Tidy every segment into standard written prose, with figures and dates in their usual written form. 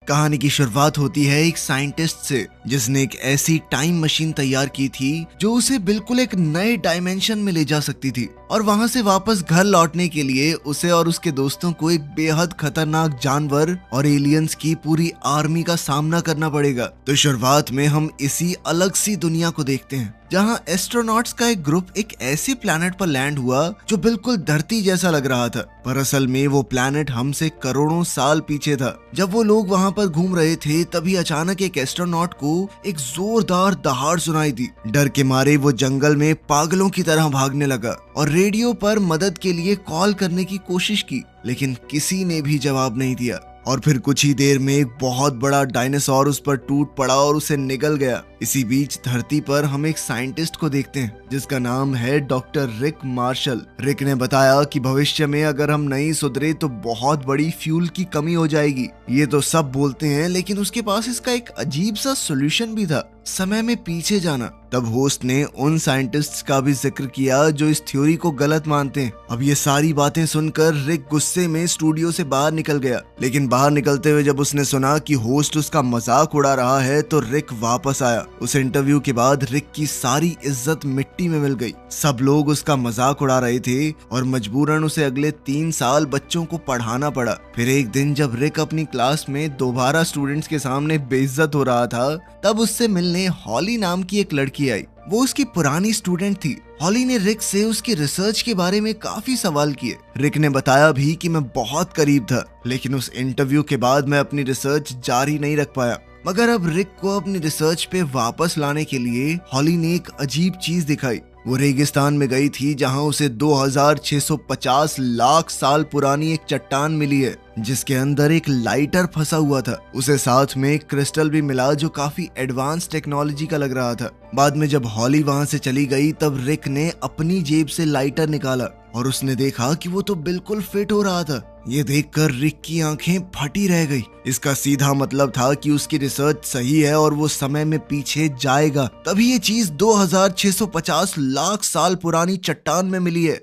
कहानी की शुरुआत होती है एक साइंटिस्ट से जिसने एक ऐसी टाइम मशीन तैयार की थी जो उसे बिल्कुल एक नए डायमेंशन में ले जा सकती थी और वहां से वापस घर लौटने के लिए उसे और उसके दोस्तों को एक बेहद खतरनाक जानवर और एलियंस की पूरी आर्मी का सामना करना पड़ेगा। तो शुरुआत में हम इसी अलग सी दुनिया को देखते हैं जहां एस्ट्रोनॉट्स का एक ग्रुप एक ऐसे प्लैनेट पर लैंड हुआ जो बिल्कुल धरती जैसा लग रहा था, पर असल में वो प्लैनेट हमसे करोड़ों साल पीछे था। जब वो लोग वहां पर घूम रहे थे तभी अचानक एक एस्ट्रोनॉट को एक जोरदार दहाड़ सुनाई दी। डर के मारे वो जंगल में पागलों की तरह भागने लगा और रेडियो पर मदद के लिए कॉल करने की कोशिश की, लेकिन किसी ने भी जवाब नहीं दिया। और फिर कुछ ही देर में एक बहुत बड़ा डायनासोर उस पर टूट पड़ा और उसे निगल गया। इसी बीच धरती पर हम एक साइंटिस्ट को देखते हैं जिसका नाम है डॉक्टर रिक मार्शल। रिक ने बताया कि भविष्य में अगर हम नहीं सुधरे तो बहुत बड़ी फ्यूल की कमी हो जाएगी। ये तो सब बोलते हैं, लेकिन उसके पास इसका एक अजीब सा सोल्यूशन भी था, समय में पीछे जाना। तब होस्ट ने उन साइंटिस्ट्स का भी जिक्र किया जो इस थ्योरी को गलत मानते हैं। अब ये सारी बातें सुनकर रिक गुस्से में स्टूडियो से बाहर निकल गया, लेकिन बाहर निकलते हुए जब उसने सुना कि होस्ट उसका मजाक उड़ा रहा है तो रिक वापस आया। उस इंटरव्यू के बाद रिक की सारी इज्जत मिट्टी में मिल गई। सब लोग उसका मजाक उड़ा रहे थे और मजबूरन उसे अगले 3 साल बच्चों को पढ़ाना पड़ा। फिर एक दिन जब रिक अपनी क्लास में दोबारा स्टूडेंट्स के सामने बेइज्जत हो रहा था तब उससे मिलने हॉली नाम की एक लड़की आई। वो उसकी पुरानी स्टूडेंट थी। हॉली ने रिक से उसकी रिसर्च के बारे में काफी सवाल किए। रिक ने बताया भी कि मैं बहुत करीब था, लेकिन उस इंटरव्यू के बाद मैं अपनी रिसर्च जारी नहीं रख पाया। मगर अब रिक को अपनी रिसर्च पे वापस लाने के लिए हॉली ने एक अजीब चीज दिखाई। वो रेगिस्तान में गई थी जहां उसे 2650 लाख साल पुरानी एक चट्टान मिली है जिसके अंदर एक लाइटर फंसा हुआ था। उसे साथ में एक क्रिस्टल भी मिला जो काफी एडवांस टेक्नोलॉजी का लग रहा था। बाद में जब हॉली वहां से चली गई तब रिक ने अपनी जेब से लाइटर निकाला और उसने देखा कि वो तो बिल्कुल फिट हो रहा था। ये देखकर रिक की आंखें फटी रह गई। इसका सीधा मतलब था कि उसकी रिसर्च सही है और वो समय में पीछे जाएगा। तभी ये चीज 2650 लाख साल पुरानी चट्टान में मिली है।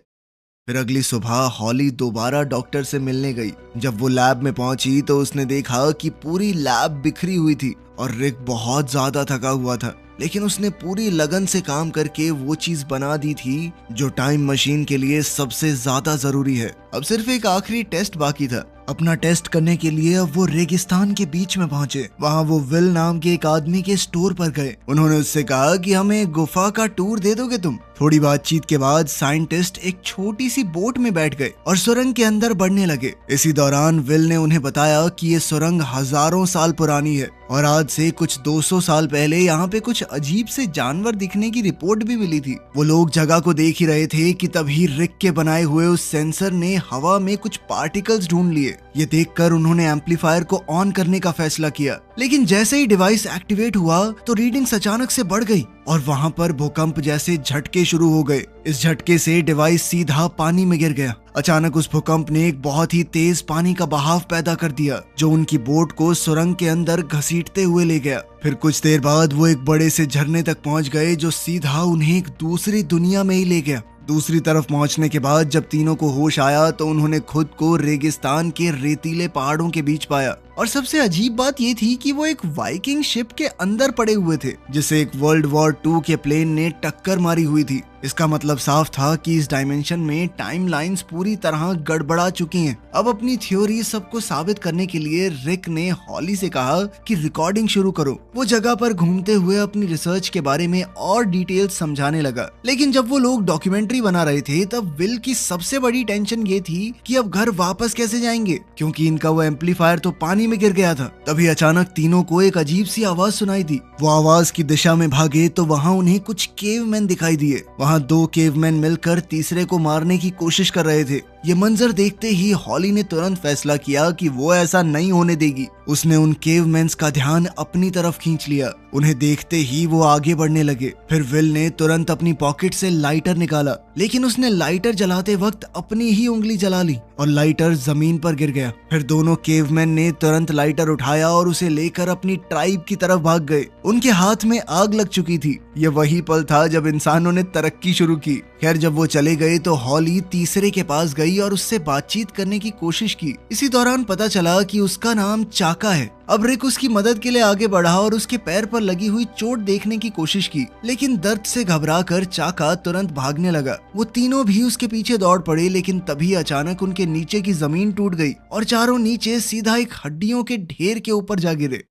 फिर अगली सुबह हॉली दोबारा डॉक्टर से मिलने गई। जब वो लैब में पहुंची तो उसने देखा कि पूरी लैब बिखरी हुई थी और रिक बहुत ज्यादा थका हुआ था, लेकिन उसने पूरी लगन से काम करके वो चीज बना दी थी जो टाइम मशीन के लिए सबसे ज्यादा जरूरी है। अब सिर्फ एक आखिरी टेस्ट बाकी था। अपना टेस्ट करने के लिए अब वो रेगिस्तान के बीच में पहुंचे। वहां वो विल नाम के एक आदमी के स्टोर पर गए। उन्होंने उससे कहा कि हमें एक गुफा का टूर दे दोगे तुम। थोड़ी बातचीत के बाद साइंटिस्ट एक छोटी सी बोट में बैठ गए और सुरंग के अंदर बढ़ने लगे। इसी दौरान विल ने उन्हें बताया कि ये सुरंग हजारों साल पुरानी है और आज से कुछ 200 साल पहले यहाँ पे कुछ अजीब से जानवर दिखने की रिपोर्ट भी मिली थी। वो लोग जगह को देख ही रहे थे कि तभी रिक के बनाए हुए उस सेंसर ने हवा में कुछ पार्टिकल्स ढूंढ लिए। ये देखकर उन्होंने एम्पलीफायर को ऑन करने का फैसला किया, लेकिन जैसे ही डिवाइस एक्टिवेट हुआ तो रीडिंग्स अचानक से बढ़ गई और वहां पर भूकंप जैसे झटके शुरू हो गए। इस झटके से डिवाइस सीधा पानी में गिर गया। अचानक उस भूकंप ने एक बहुत ही तेज पानी का बहाव पैदा कर दिया जो उनकी बोट को सुरंग के अंदर घसीटते हुए ले गया। फिर कुछ देर बाद वो एक बड़े से झरने तक पहुंच गए जो सीधा उन्हें एक दूसरी दुनिया में ही ले गया। दूसरी तरफ पहुंचने के बाद जब तीनों को होश आया तो उन्होंने खुद को रेगिस्तान के रेतीले पहाड़ों के बीच पाया। और सबसे अजीब बात ये थी कि वो एक वाइकिंग शिप के अंदर पड़े हुए थे जिसे एक वर्ल्ड वॉर 2 के प्लेन ने टक्कर मारी हुई थी। इसका मतलब साफ था कि इस डायमेंशन में टाइम लाइन्स पूरी तरह गड़बड़ा चुकी हैं। अब अपनी थ्योरी सबको साबित करने के लिए रिक ने हॉली से कहा कि रिकॉर्डिंग शुरू करो। वो जगह पर घूमते हुए अपनी रिसर्च के बारे में और डिटेल्स समझाने लगा। लेकिन जब वो लोग डॉक्यूमेंट्री बना रहे थे तब विल की सबसे बड़ी टेंशन ये थी कि अब घर वापस कैसे जाएंगे, क्योंकि इनका वो एम्पलीफायर तो पानी में गिर गया था। तभी अचानक तीनों को एक अजीब सी आवाज सुनाई दी। वो आवाज की दिशा में भागे तो वहाँ उन्हें कुछ केवमैन दिखाई दिए। वहाँ 2 केवमैन मिलकर तीसरे को मारने की कोशिश कर रहे थे। ये मंजर देखते ही हॉली ने तुरंत फैसला किया कि वो ऐसा नहीं होने देगी। उसने उन केवमैन्स का ध्यान अपनी तरफ खींच लिया। उन्हें देखते ही वो आगे बढ़ने लगे। फिर विल ने तुरंत अपनी पॉकेट से लाइटर निकाला, लेकिन उसने लाइटर जलाते वक्त अपनी ही उंगली जला ली और लाइटर जमीन पर गिर गया। फिर दोनों केवमैन ने तुरंत लाइटर उठाया और उसे लेकर अपनी ट्राइब की तरफ भाग गए। उनके हाथ में आग लग चुकी थी। यह वही पल था जब इंसानों ने तरक्की शुरू की। खैर जब वो चले गए तो हॉली तीसरे के पास गई और उससे बातचीत करने की कोशिश की। इसी दौरान पता चला कि उसका नाम चाका है। अब रिक उसकी मदद के लिए आगे बढ़ा और उसके पैर पर लगी हुई चोट देखने की कोशिश की, लेकिन दर्द से घबराकर चाका तुरंत भागने लगा। वो तीनों भी उसके पीछे दौड़ पड़े, लेकिन तभी अचानक उनके नीचे की जमीन टूट गई और चारों नीचे सीधा एक हड्डियों के ढेर के ऊपर जा गिरे।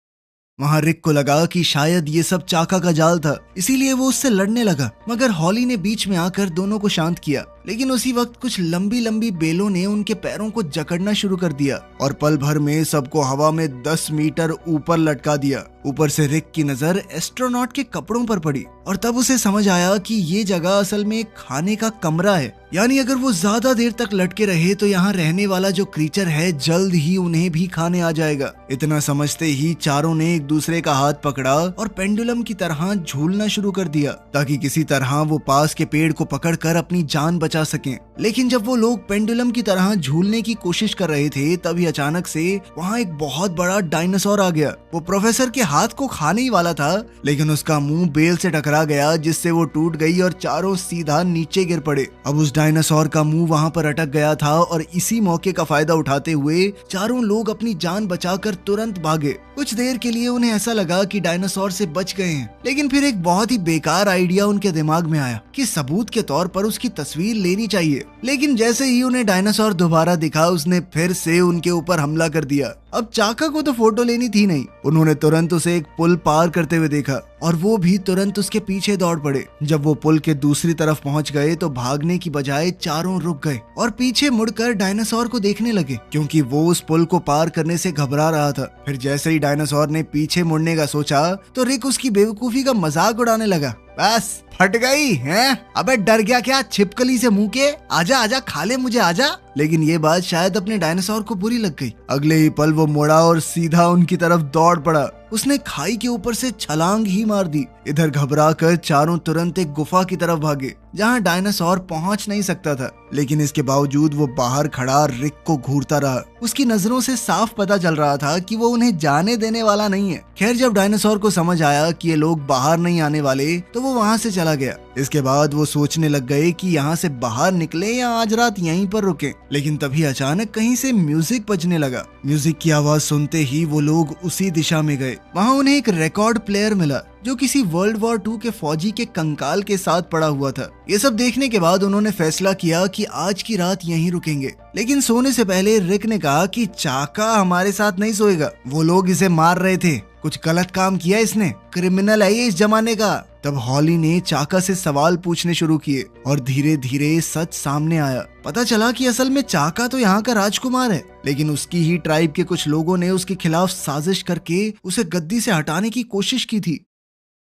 वहां रिक को लगा कि शायद ये सब चाका का जाल था, इसीलिए वो उससे लड़ने लगा, मगर हॉली ने बीच में आकर दोनों को शांत किया। लेकिन उसी वक्त कुछ लंबी लंबी बेलों ने उनके पैरों को जकड़ना शुरू कर दिया और पल भर में सबको हवा में 10 मीटर ऊपर लटका दिया। ऊपर से रिक की नजर एस्ट्रोनॉट के कपड़ों पर पड़ी और तब उसे समझ आया कि ये जगह असल में एक खाने का कमरा है, यानी अगर वो ज्यादा देर तक लटके रहे तो यहाँ रहने वाला जो क्रीचर है जल्द ही उन्हें भी खाने आ जाएगा। इतना समझते ही चारों ने एक दूसरे का हाथ पकड़ा और पेंडुलम की तरह झूलना शुरू कर दिया, ताकि किसी तरह वो पास के पेड़ को पकड़कर अपनी जान बचा सकें। लेकिन जब वो लोग पेंडुलम की तरह झूलने की कोशिश कर रहे थे, तभी अचानक से वहाँ एक बहुत बड़ा डायनासोर आ गया। वो प्रोफेसर के हाथ को खाने ही वाला था, लेकिन उसका मुंह बेल से टकरा गया, जिससे वो टूट गई और चारों सीधा नीचे गिर पड़े। अब उस डायनासोर का मुंह वहाँ पर अटक गया था और इसी मौके का फायदा उठाते हुए चारों लोग अपनी जान बचाकर तुरंत भागे। कुछ देर के लिए उन्हें ऐसा लगा कि डायनासोर से बच गए हैं, लेकिन फिर एक बहुत ही बेकार आइडिया उनके दिमाग में आया कि सबूत के तौर पर उसकी तस्वीर लेनी चाहिए। लेकिन जैसे ही उन्हें डायनासोर दोबारा दिखा, उसने फिर से उनके ऊपर हमला कर दिया। अब चाका को तो फोटो लेनी थी नहीं, उन्होंने तुरंत उसे एक पुल पार करते हुए देखा और वो भी तुरंत उसके पीछे दौड़ पड़े। जब वो पुल के दूसरी तरफ पहुंच गए तो भागने की बजाय चारों रुक गए और पीछे मुड़कर डायनासोर को देखने लगे, क्योंकि वो उस पुल को पार करने से घबरा रहा था। फिर जैसे ही डायनासोर ने पीछे मुड़ने का सोचा तो रिक उसकी बेवकूफी का मजाक उड़ाने लगा। बस फट गई हैं? अबे डर गया क्या छिपकली से मुंह के? आजा आजा खा ले मुझे आजा। लेकिन ये बात शायद अपने डायनासोर को बुरी लग गई। अगले ही पल वो मुड़ा और सीधा उनकी तरफ दौड़ पड़ा। उसने खाई के ऊपर से छलांग ही मार दी। इधर घबराकर चारों तुरंत एक गुफा की तरफ भागे, जहां डायनासोर पहुंच नहीं सकता था, लेकिन इसके बावजूद वो बाहर खड़ा रिक को घूरता रहा। उसकी नजरों से साफ पता चल रहा था कि वो उन्हें जाने देने वाला नहीं है। खैर जब डायनासोर को समझ आया कि ये लोग बाहर नहीं आने वाले, तो वो वहां से चला गया। इसके बाद वो सोचने लग गए कि यहाँ से बाहर निकले या आज रात यहीं पर रुके। लेकिन तभी अचानक कहीं से म्यूजिक बजने लगा। म्यूजिक की आवाज सुनते ही वो लोग उसी दिशा में गए। वहाँ उन्हें एक रिकॉर्ड प्लेयर मिला जो किसी वर्ल्ड वॉर 2 के फौजी के कंकाल के साथ पड़ा हुआ था। ये सब देखने के बाद उन्होंने फैसला किया कि आज की रात यहीं रुकेंगे। लेकिन सोने से पहले रिक ने कहा कि चाका हमारे साथ नहीं सोएगा। वो लोग इसे मार रहे थे, कुछ गलत काम किया इसने, क्रिमिनल है ये इस जमाने का। तब हॉली ने चाका से सवाल पूछने शुरू किए और धीरे धीरे सच सामने आया। पता चला कि असल में चाका तो यहाँ का राजकुमार है, लेकिन उसकी ही ट्राइब के कुछ लोगों ने उसके खिलाफ साजिश करके उसे गद्दी से हटाने की कोशिश की थी।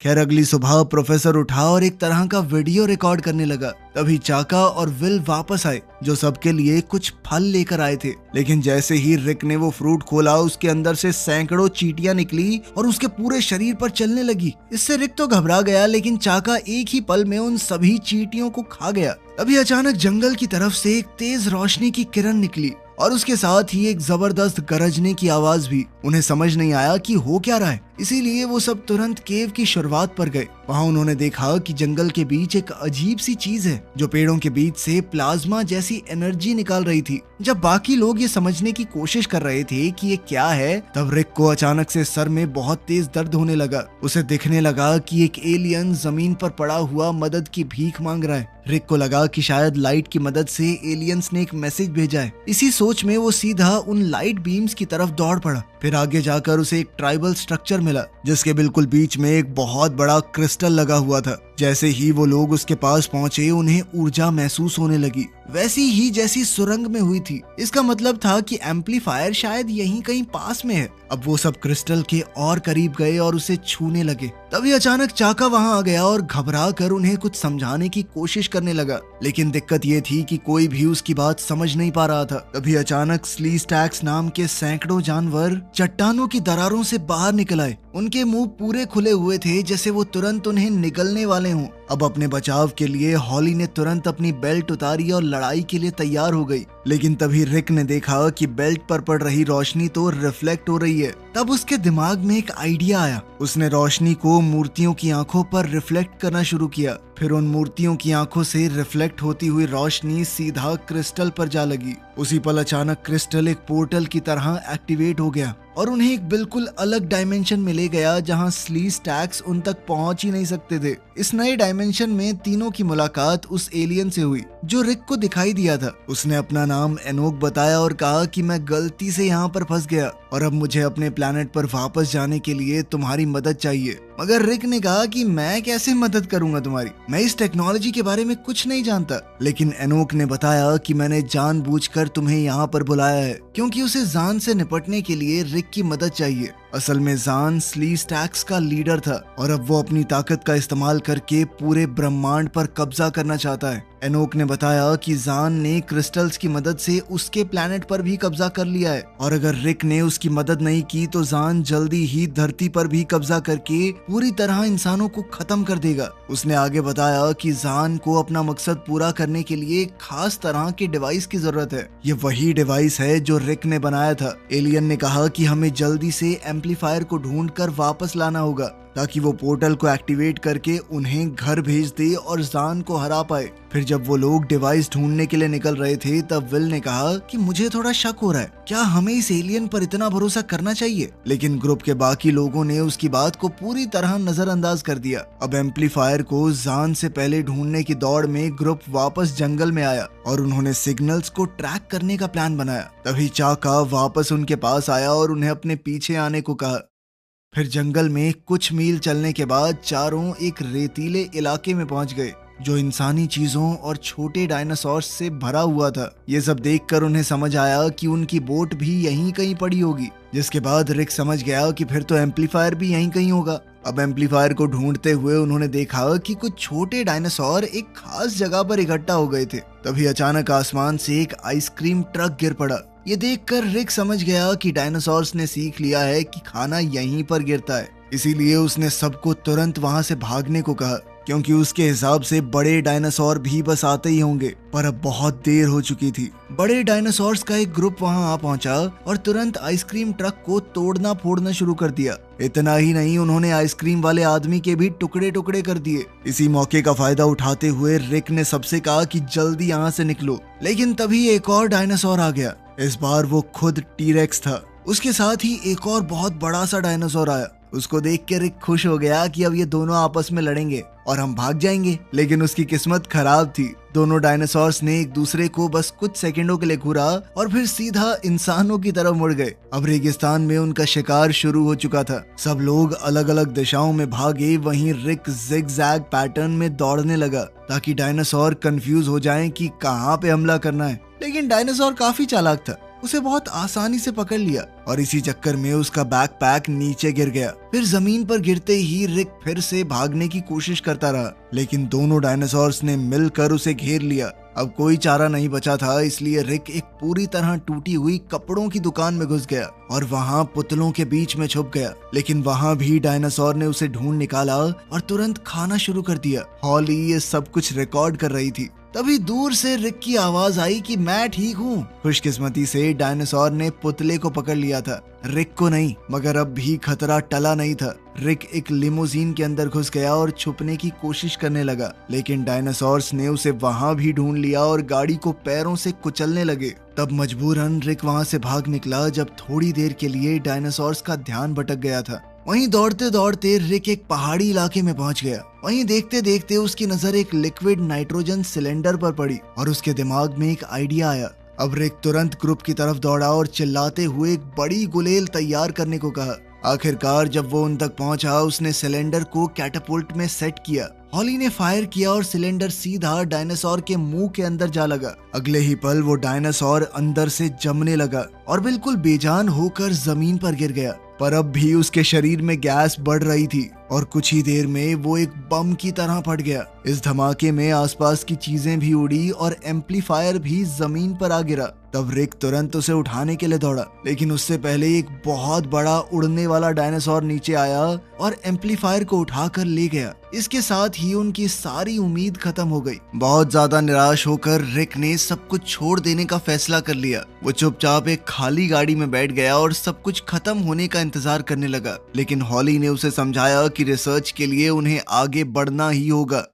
खैर अगली सुबह प्रोफेसर उठा और एक तरह का वीडियो रिकॉर्ड करने लगा। तभी चाका और विल वापस आए, जो सबके लिए कुछ फल लेकर आए थे। लेकिन जैसे ही रिक ने वो फ्रूट खोला, उसके अंदर से सैकड़ों चींटियां निकली और उसके पूरे शरीर पर चलने लगी। इससे रिक तो घबरा गया, लेकिन चाका एक ही पल में उन सभी चींटियों को खा गया। तभी अचानक जंगल की तरफ से एक तेज रोशनी की किरण निकली और उसके साथ ही एक जबरदस्त गरजने की आवाज भी। उन्हें समझ नहीं आया कि हो क्या रहा है, इसीलिए वो सब तुरंत केव की शुरुआत पर गए। वहाँ उन्होंने देखा कि जंगल के बीच एक अजीब सी चीज है जो पेड़ों के बीच से प्लाज्मा जैसी एनर्जी निकाल रही थी। जब बाकी लोग ये समझने की कोशिश कर रहे थे कि ये क्या है, तब रिक को अचानक से सर में बहुत तेज दर्द होने लगा। उसे दिखने लगा कि एक एलियन जमीन पर पड़ा हुआ मदद की भीख मांग रहा है। रिक को लगा कि शायद लाइट की मदद से एलियंस ने एक मैसेज भेजा है। इसी सोच में वो सीधा उन लाइट बीम्स की तरफ दौड़ पड़ा। फिर आगे जाकर उसे एक ट्राइबल स्ट्रक्चर मिला, जिसके बिल्कुल बीच में एक बहुत बड़ा क्रिस्टल लगा हुआ था। जैसे ही वो लोग उसके पास पहुंचे, उन्हें ऊर्जा महसूस होने लगी, वैसी ही जैसी सुरंग में हुई थी। इसका मतलब था कि एम्पलीफायर शायद यहीं कहीं पास में है। अब वो सब क्रिस्टल के और करीब गए और उसे छूने लगे। तभी अचानक चाका वहां आ गया और घबरा कर उन्हें कुछ समझाने की कोशिश करने लगा। लेकिन दिक्कत ये थी कि कोई भी उसकी बात समझ नहीं पा रहा था। तभी अचानक स्लीस्टैक्स नाम के सैकड़ों जानवर चट्टानों की दरारों से बाहर निकल आए। उनके मुंह पूरे खुले हुए थे, जैसे वो तुरंत उन्हें निगलने वाले हों। अब अपने बचाव के लिए हॉली ने तुरंत अपनी बेल्ट उतारी और लड़ाई के लिए तैयार हो गई। लेकिन तभी रिक ने देखा कि बेल्ट पर पड़ रही रोशनी तो रिफ्लेक्ट हो रही है। तब उसके दिमाग में एक आइडिया आया। उसने रोशनी को मूर्तियों की आंखों पर रिफ्लेक्ट करना शुरू किया। फिर उन मूर्तियों की आंखों से रिफ्लेक्ट होती हुई रोशनी सीधा क्रिस्टल पर जा लगी। उसी पल अचानक क्रिस्टल एक पोर्टल की तरह एक्टिवेट हो गया और उन्हें एक बिल्कुल अलग डायमेंशन में ले गया जहां स्लीज टैक्स उन तक पहुंच ही नहीं सकते थे। इस नए डायमेंशन में तीनों की मुलाकात उस एलियन से हुई जो रिक को दिखाई दिया था। उसने अपना नाम एनोक बताया और कहा कि मैं गलती से यहाँ पर फंस गया और अब मुझे अपने प्लेनेट पर वापस जाने के लिए तुम्हारी मदद चाहिए। मगर रिक ने कहा कि मैं कैसे मदद करूंगा तुम्हारी, मैं इस टेक्नोलॉजी के बारे में कुछ नहीं जानता। लेकिन एनोक ने बताया कि मैंने जानबूझकर तुम्हें यहाँ पर बुलाया है क्योंकि उसे जान से निपटने के लिए रिक की मदद चाहिए। असल में जान स्लीज टैक्स का लीडर था और अब वो अपनी ताकत का इस्तेमाल करके पूरे ब्रह्मांड पर कब्जा करना चाहता है। एनोक ने बताया कि जान ने क्रिस्टल्स की मदद से उसके प्लेनेट पर भी कब्जा कर लिया है और अगर रिक ने उसकी मदद नहीं की तो जान जल्दी ही धरती पर भी कब्जा करके पूरी तरह इंसानों को खत्म कर देगा। उसने आगे बताया कि जान को अपना मकसद पूरा करने के लिए एक खास तरह के डिवाइस की जरूरत है। ये वही डिवाइस है जो रिक ने बनाया था। एलियन ने कहा कि हमें जल्दी से एम्पलीफायर को ढूंढकर वापस लाना होगा ताकि वो पोर्टल को एक्टिवेट करके उन्हें घर भेज दे और जान को हरा पाए। फिर जब वो लोग डिवाइस ढूंढने के लिए निकल रहे थे तब विल ने कहा कि मुझे थोड़ा शक हो रहा है, क्या हमें इस एलियन पर इतना भरोसा करना चाहिए? लेकिन ग्रुप के बाकी लोगों ने उसकी बात को पूरी तरह नजरअंदाज कर दिया। अब एम्पलीफायर को जान से पहले ढूंढने की दौड़ में ग्रुप वापस जंगल में आया और उन्होंने सिग्नल्स को ट्रैक करने का प्लान बनाया। तभी चाका वापस उनके पास आया और उन्हें अपने पीछे आने को कहा। फिर जंगल में कुछ मील चलने के बाद चारों एक रेतीले इलाके में पहुंच गए जो इंसानी चीजों और छोटे डायनासोर्स से भरा हुआ था। ये सब देखकर उन्हें समझ आया कि उनकी बोट भी यहीं कहीं पड़ी होगी, जिसके बाद रिक समझ गया कि फिर तो एम्पलीफायर भी यहीं कहीं होगा। अब एम्पलीफायर को ढूंढते हुए उन्होंने देखा कि कुछ छोटे डायनासोर एक खास जगह पर इकट्ठा हो गए थे। तभी अचानक आसमान से एक आइसक्रीम ट्रक गिर पड़ा। ये देखकर रिक समझ गया कि डायनासोर्स ने सीख लिया है कि खाना यहीं पर गिरता है, इसीलिए उसने सबको तुरंत वहां से भागने को कहा क्योंकि उसके हिसाब से बड़े डायनासोर भी बस आते ही होंगे। पर अब बहुत देर हो चुकी थी। बड़े डायनासोर्स का एक ग्रुप वहां आ पहुंचा और तुरंत आइसक्रीम ट्रक को तोड़ना फोड़ना शुरू कर दिया। इतना ही नहीं, उन्होंने आइसक्रीम वाले आदमी के भी टुकड़े टुकड़े कर दिए। इसी मौके का फायदा उठाते हुए रिक ने सबसे कहा कि जल्दी यहाँ से निकलो। लेकिन तभी एक और डायनासोर आ गया। इस बार वो खुद टीरेक्स था। उसके साथ ही एक और बहुत बड़ा सा डायनासोर आया। उसको देख के रिक खुश हो गया कि अब ये दोनों आपस में लड़ेंगे और हम भाग जाएंगे। लेकिन उसकी किस्मत खराब थी। दोनों डायनासोर्स ने एक दूसरे को बस कुछ सेकंडों के लिए घूरा और फिर सीधा इंसानों की तरफ मुड़ गए। अब रेगिस्तान में उनका शिकार शुरू हो चुका था। सब लोग अलग अलग दिशाओं में भागे। वहीं रिक जिग-जैग पैटर्न में दौड़ने लगा ताकि डायनासोर कंफ्यूज हो जाएं कि कहां पे हमला करना है। लेकिन डायनासोर काफी चालाक था, उसे बहुत आसानी से पकड़ लिया और इसी चक्कर में उसका बैकपैक नीचे गिर गया। फिर जमीन पर गिरते ही रिक फिर से भागने की कोशिश करता रहा, लेकिन दोनों डायनासोर्स ने मिलकर उसे घेर लिया। अब कोई चारा नहीं बचा था, इसलिए रिक एक पूरी तरह टूटी हुई कपड़ों की दुकान में घुस गया और वहां पुतलों के बीच में छुप गया। लेकिन वहां भी डायनासोर ने उसे ढूंढ निकाला और तुरंत खाना शुरू कर दिया। हॉली ये सब कुछ रिकॉर्ड कर रही थी। तभी दूर से रिक की आवाज आई कि मैं ठीक हूँ। खुशकिस्मती से डायनासोर ने पुतले को पकड़ लिया था, रिक को नहीं। मगर अब भी खतरा टला नहीं था। रिक एक लिमोजीन के अंदर घुस गया और छुपने की कोशिश करने लगा, लेकिन डायनासोर्स ने उसे वहां भी ढूंढ लिया और गाड़ी को पैरों से कुचलने लगे। तब मजबूरन रिक वहां से भाग निकला जब थोड़ी देर के लिए डायनासोर्स का ध्यान भटक गया था। वहीं दौड़ते दौड़ते रिक एक पहाड़ी इलाके में पहुंच गया। वहीं देखते देखते उसकी नजर एक लिक्विड नाइट्रोजन सिलेंडर पर पड़ी और उसके दिमाग में एक आइडिया आया। अब रिक तुरंत ग्रुप की तरफ दौड़ा और चिल्लाते हुए एक बड़ी गुलेल तैयार करने को कहा। आखिरकार जब वो उन तक पहुंचा, उसने सिलेंडर को कैटापुल्ट में सेट किया। हॉली ने फायर किया और सिलेंडर सीधा डायनासोर के मुंह के अंदर जा लगा। अगले ही पल वो डायनासोर अंदर से जमने लगा और बिल्कुल बेजान होकर जमीन पर गिर गया। पर अब भी उसके शरीर में गैस बढ़ रही थी और कुछ ही देर में वो एक बम की तरह फट गया। इस धमाके में आसपास की चीजें भी उड़ी और एम्पलीफायर भी जमीन पर आ गिरा। तब रिक तुरंत उसे उठाने के लिए दौड़ा, लेकिन उससे पहले एक बहुत बड़ा उड़ने वाला डायनासोर नीचे आया और एम्पलीफायर को उठाकर ले गया। इसके साथ ही उनकी सारी उम्मीद खत्म हो गई। बहुत ज्यादा निराश होकर रिक ने सब कुछ छोड़ देने का फैसला कर लिया। वो चुपचाप एक खाली गाड़ी में बैठ गया और सब कुछ खत्म होने का इंतजार करने लगा। लेकिन हॉली ने उसे समझाया कि रिसर्च के लिए उन्हें आगे बढ़ना ही होगा।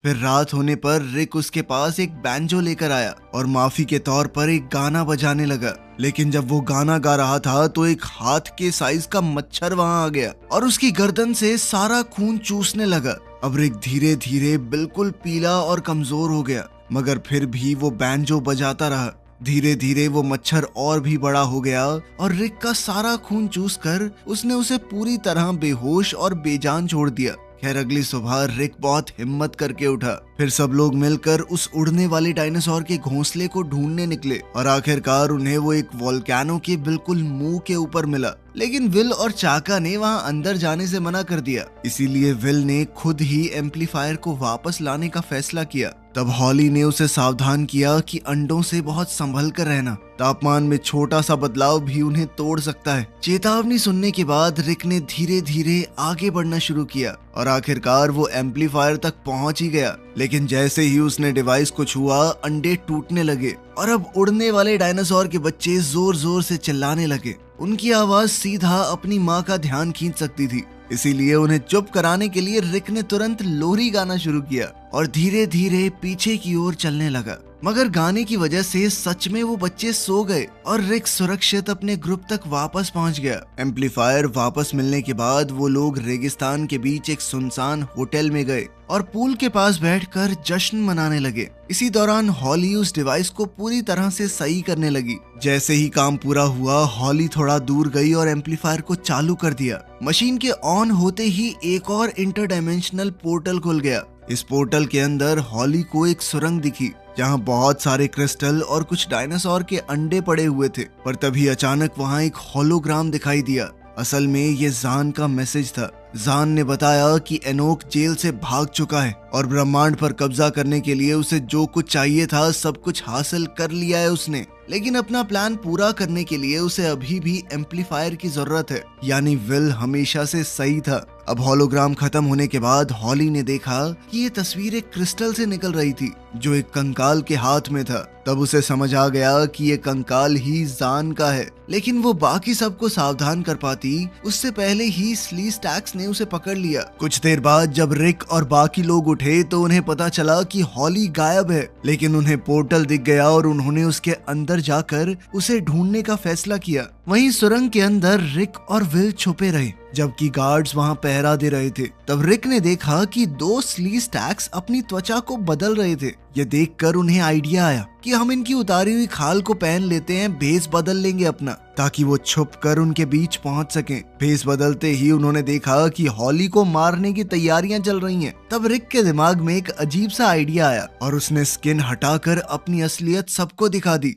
फिर रात होने पर रिक उसके पास एक बैंजो लेकर आया और माफी के तौर पर एक गाना बजाने लगा। लेकिन जब वो गाना गा रहा था तो एक हाथ के साइज का मच्छर वहां आ गया और उसकी गर्दन से सारा खून चूसने लगा। अब रिक धीरे धीरे बिल्कुल पीला और कमजोर हो गया, मगर फिर भी वो बैंजो बजाता रहा। धीरे धीरे वो मच्छर और भी बड़ा हो गया और रिक का सारा खून चूसकर उसने उसे पूरी तरह बेहोश और बेजान छोड़ दिया। खैर अगली सुबह रिक बहुत हिम्मत करके उठा। फिर सब लोग मिलकर उस उड़ने वाले डायनासोर के घोंसले को ढूंढने निकले और आखिरकार उन्हें वो एक वोल्केनो के बिल्कुल मुंह के ऊपर मिला। लेकिन विल और चाका ने वहां अंदर जाने से मना कर दिया। इसीलिए विल ने खुद ही एम्पलीफायर को वापस लाने का फैसला किया। तब हॉली ने उसे सावधान किया कि अंडों से बहुत संभल कर रहना, तापमान में छोटा सा बदलाव भी उन्हें तोड़ सकता है। चेतावनी सुनने के बाद रिक ने धीरे धीरे आगे बढ़ना शुरू किया और आखिरकार वो एम्पलीफायर तक पहुंच ही गया। लेकिन जैसे ही उसने डिवाइस को छुआ, अंडे टूटने लगे और अब उड़ने वाले डायनासोर के बच्चे जोर जोर से चिल्लाने लगे। उनकी आवाज सीधा अपनी माँ का ध्यान खींच सकती थी। इसीलिए उन्हें चुप कराने के लिए रिक ने तुरंत लोरी गाना शुरू किया और धीरे धीरे पीछे की ओर चलने लगा। मगर गाने की वजह से सच में वो बच्चे सो गए और रिक सुरक्षित अपने ग्रुप तक वापस पहुंच गया। एम्पलीफायर वापस मिलने के बाद वो लोग रेगिस्तान के बीच एक सुनसान होटल में गए और पूल के पास बैठकर जश्न मनाने लगे। इसी दौरान हॉली उस डिवाइस को पूरी तरह से सही करने लगी। जैसे ही काम पूरा हुआ, हॉली थोड़ा दूर गई और एम्पलीफायर को चालू कर दिया। मशीन के ऑन होते ही एक और इंटरडायमेंशनल पोर्टल खुल गया। इस पोर्टल के अंदर हॉली को एक सुरंग दिखी जहां बहुत सारे क्रिस्टल और कुछ डायनासोर के अंडे पड़े हुए थे। पर तभी अचानक वहां एक होलोग्राम दिखाई दिया। असल में ये जान का मैसेज था। जान ने बताया कि एनोक जेल से भाग चुका है और ब्रह्मांड पर कब्जा करने के लिए उसे जो कुछ चाहिए था सब कुछ हासिल कर लिया है उसने। लेकिन अपना प्लान पूरा करने के लिए उसे अभी भी एम्पलीफायर की जरूरत है। यानी विल हमेशा से सही था। अब होलोग्राम खत्म होने के बाद हॉली ने देखा कि ये तस्वीर एक क्रिस्टल से निकल रही थी जो एक कंकाल के हाथ में था। तब उसे समझ आ गया कि ये कंकाल ही जान का है। लेकिन वो बाकी सबको सावधान कर पाती उससे पहले ही स्लीस्टैक्स ने उसे पकड़ लिया। कुछ देर बाद जब रिक और बाकी लोग उठे तो उन्हें पता चला कि हॉली गायब है। लेकिन उन्हें पोर्टल दिख गया और उन्होंने उसके अंदर जाकर उसे ढूंढने का फैसला किया। वहीं सुरंग के अंदर रिक और विल छुपे रहे जबकि गार्ड्स वहां पहरा दे रहे थे। तब रिक ने देखा कि दो स्लीस्टैक्स अपनी त्वचा को बदल रहे थे। ये देखकर उन्हें आइडिया आया कि हम इनकी उतारी हुई खाल को पहन लेते हैं, भेस बदल लेंगे अपना, ताकि वो छुप कर उनके बीच पहुंच सकें। भेस बदलते ही उन्होंने देखा कि हॉली को मारने की तैयारियां चल रही हैं। तब रिक के दिमाग में एक अजीब सा आइडिया आया और उसने स्किन हटाकर अपनी असलियत सबको दिखा दी।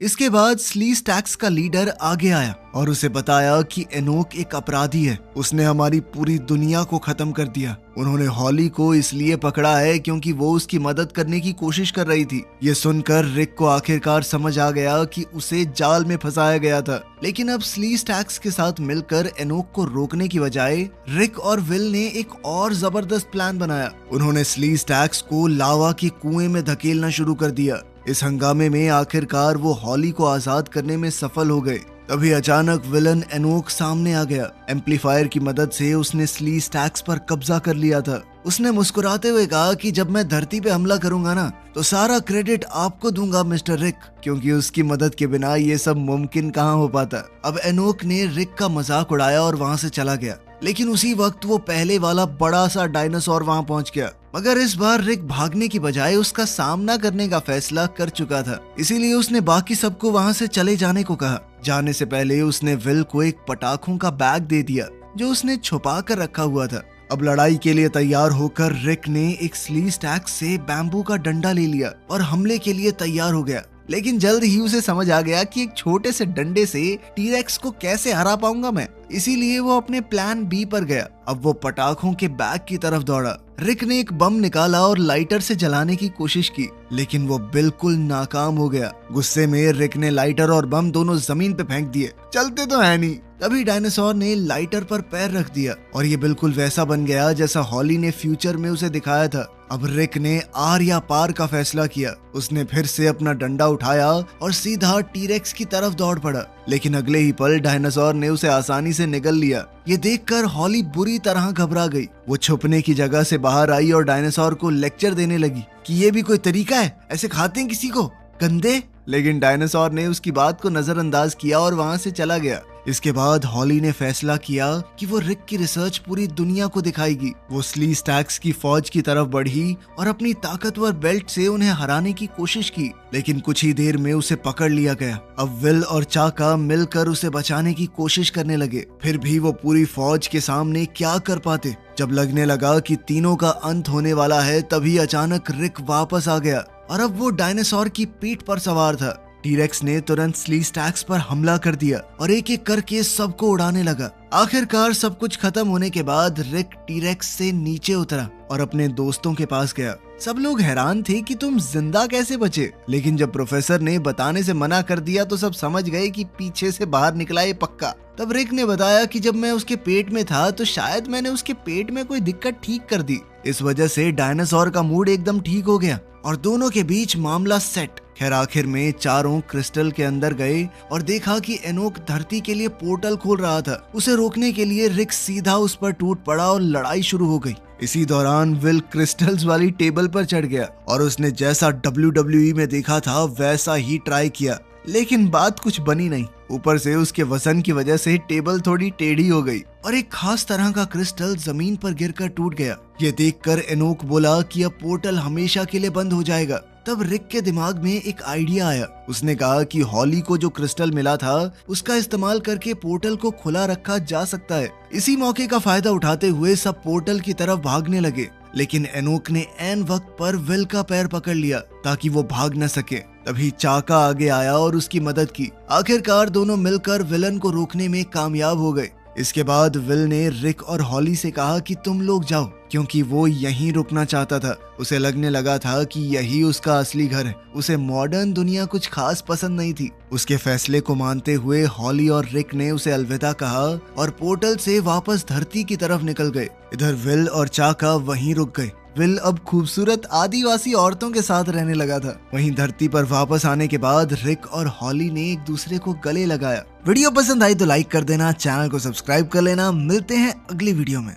इसके बाद स्लीस्टैक्स का लीडर आगे आया और उसे बताया कि एनोक एक अपराधी है। उसने हमारी पूरी दुनिया को खत्म कर दिया। उन्होंने हॉली को इसलिए पकड़ा है क्योंकि वो उसकी मदद करने की कोशिश कर रही थी। ये सुनकर रिक को आखिरकार समझ आ गया कि उसे जाल में फंसाया गया था। लेकिन अब स्लीस्टैक्स के साथ मिलकर एनोक को रोकने की बजाय रिक और विल ने एक और जबरदस्त प्लान बनाया। उन्होंने स्लीस्टैक्स को लावा के कुएं में धकेलना शुरू कर दिया। इस हंगामे में आखिरकार वो हॉली को आजाद करने में सफल हो गए। तभी अचानक विलन एनोक सामने आ गया। एम्पलीफायर की मदद से उसने स्लीस्टैक्स पर कब्जा कर लिया था। उसने मुस्कुराते हुए कहा कि जब मैं धरती पे हमला करूंगा ना तो सारा क्रेडिट आपको दूंगा मिस्टर रिक, क्योंकि उसकी मदद के बिना ये सब मुमकिन कहाँ हो पाता। अब एनोक ने रिक का मजाक उड़ाया और वहाँ से चला गया। लेकिन उसी वक्त वो पहले वाला बड़ा सा डायनासोर वहाँ पहुँच गया। मगर इस बार रिक भागने की बजाय उसका सामना करने का फैसला कर चुका था। इसीलिए उसने बाकी सबको वहाँ से चले जाने को कहा। जाने से पहले उसने विल को एक पटाखों का बैग दे दिया जो उसने छुपा कर रखा हुआ था। अब लड़ाई के लिए तैयार होकर रिक ने एक स्लीस्टैक्स से बैम्बू का डंडा ले लिया और हमले के लिए तैयार हो गया। लेकिन जल्द ही उसे समझ आ गया कि एक छोटे से डंडे से टी-रेक्स को कैसे हरा पाऊंगा मैं। इसीलिए वो अपने प्लान बी पर गया। अब वो पटाखों के बैग की तरफ दौड़ा। रिक ने एक बम निकाला और लाइटर से जलाने की कोशिश की, लेकिन वो बिल्कुल नाकाम हो गया। गुस्से में रिक ने लाइटर और बम दोनों जमीन पे फेंक दिए। चलते तो है नहीं। तभी डायनासोर ने लाइटर पर पैर रख दिया और ये बिल्कुल वैसा बन गया जैसा हॉली ने फ्यूचर में उसे दिखाया था। अब रिक ने आर या पार का फैसला किया। उसने फिर से अपना डंडा उठाया और सीधा टी-रेक्स की तरफ दौड़ पड़ा, लेकिन अगले ही पल डायनासोर ने उसे आसानी से निगल लिया। ये देखकर हॉली बुरी तरह घबरा गई। वो छुपने की जगह से बाहर आई और डायनासोर को लेक्चर देने लगी कि ये भी कोई तरीका है, ऐसे खाते हैं किसी को, गंदे। लेकिन डायनासोर ने उसकी बात को नजरअंदाज किया और वहां से चला गया। इसके बाद हॉली ने फैसला किया कि वो रिक की रिसर्च पूरी दुनिया को दिखाएगी। वो स्ली स्टैक्स की फौज की तरफ बढ़ी और अपनी ताकतवर बेल्ट से उन्हें हराने की कोशिश की, लेकिन कुछ ही देर में उसे पकड़ लिया गया। अब विल और चाका मिलकर उसे बचाने की कोशिश करने लगे, फिर भी वो पूरी फौज के सामने क्या कर पाते। जब लगने लगा कि तीनों का अंत होने वाला है, तभी अचानक रिक वापस आ गया और अब वो डायनासोर की पीठ पर सवार था। टी-रेक्स ने तुरंत स्ली स्टैक्स पर हमला कर दिया और एक एक करके सबको उड़ाने लगा। आखिरकार सब कुछ खत्म होने के बाद रिक टी-रेक्स से नीचे उतरा और अपने दोस्तों के पास गया। सब लोग हैरान थे कि तुम जिंदा कैसे बचे, लेकिन जब प्रोफेसर ने बताने से मना कर दिया तो सब समझ गए कि पीछे से बाहर निकला ये पक्का। तब रिक ने बताया कि जब मैं उसके पेट में था तो शायद मैंने उसके पेट में कोई दिक्कत ठीक कर दी। इस वजह से डायनासोर का मूड एकदम ठीक हो गया और दोनों के बीच मामला सेट। खैर आखिर में चारों क्रिस्टल के अंदर गए और देखा कि एनोक धरती के लिए पोर्टल खोल रहा था। उसे रोकने के लिए रिक सीधा उस पर टूट पड़ा और लड़ाई शुरू हो गई। इसी दौरान विल क्रिस्टल्स वाली टेबल पर चढ़ गया और उसने जैसा WWE में देखा था वैसा ही ट्राई किया, लेकिन बात कुछ बनी नहीं। ऊपर से उसके वजन की वजह से टेबल थोड़ी टेढ़ी हो गई और एक खास तरह का क्रिस्टल जमीन पर गिरकर टूट गया। ये देखकर एनोक बोला कि अब पोर्टल हमेशा के लिए बंद हो जाएगा। तब रिक के दिमाग में एक आइडिया आया। उसने कहा कि हॉली को जो क्रिस्टल मिला था उसका इस्तेमाल करके पोर्टल को खुला रखा जा सकता है। इसी मौके का फायदा उठाते हुए सब पोर्टल की तरफ भागने लगे, लेकिन एनोक ने ऐन वक्त पर विल का पैर पकड़ लिया ताकि वो भाग न सके। तभी चाका आगे आया और उसकी मदद की। आखिरकार दोनों मिलकर विलन को रोकने में कामयाब हो गए। इसके बाद विल ने रिक और हॉली से कहा कि तुम लोग जाओ, क्योंकि वो यहीं रुकना चाहता था। उसे लगने लगा था कि यही उसका असली घर है। उसे मॉडर्न दुनिया कुछ खास पसंद नहीं थी। उसके फैसले को मानते हुए हॉली और रिक ने उसे अलविदा कहा और पोर्टल से वापस धरती की तरफ निकल गए। इधर विल और चाका वहीं रुक गए। विल अब खूबसूरत आदिवासी औरतों के साथ रहने लगा था। वहीं धरती पर वापस आने के बाद रिक और हॉली ने एक दूसरे को गले लगाया। वीडियो पसंद आई तो लाइक कर देना, चैनल को सब्सक्राइब कर लेना। मिलते हैं अगली वीडियो में।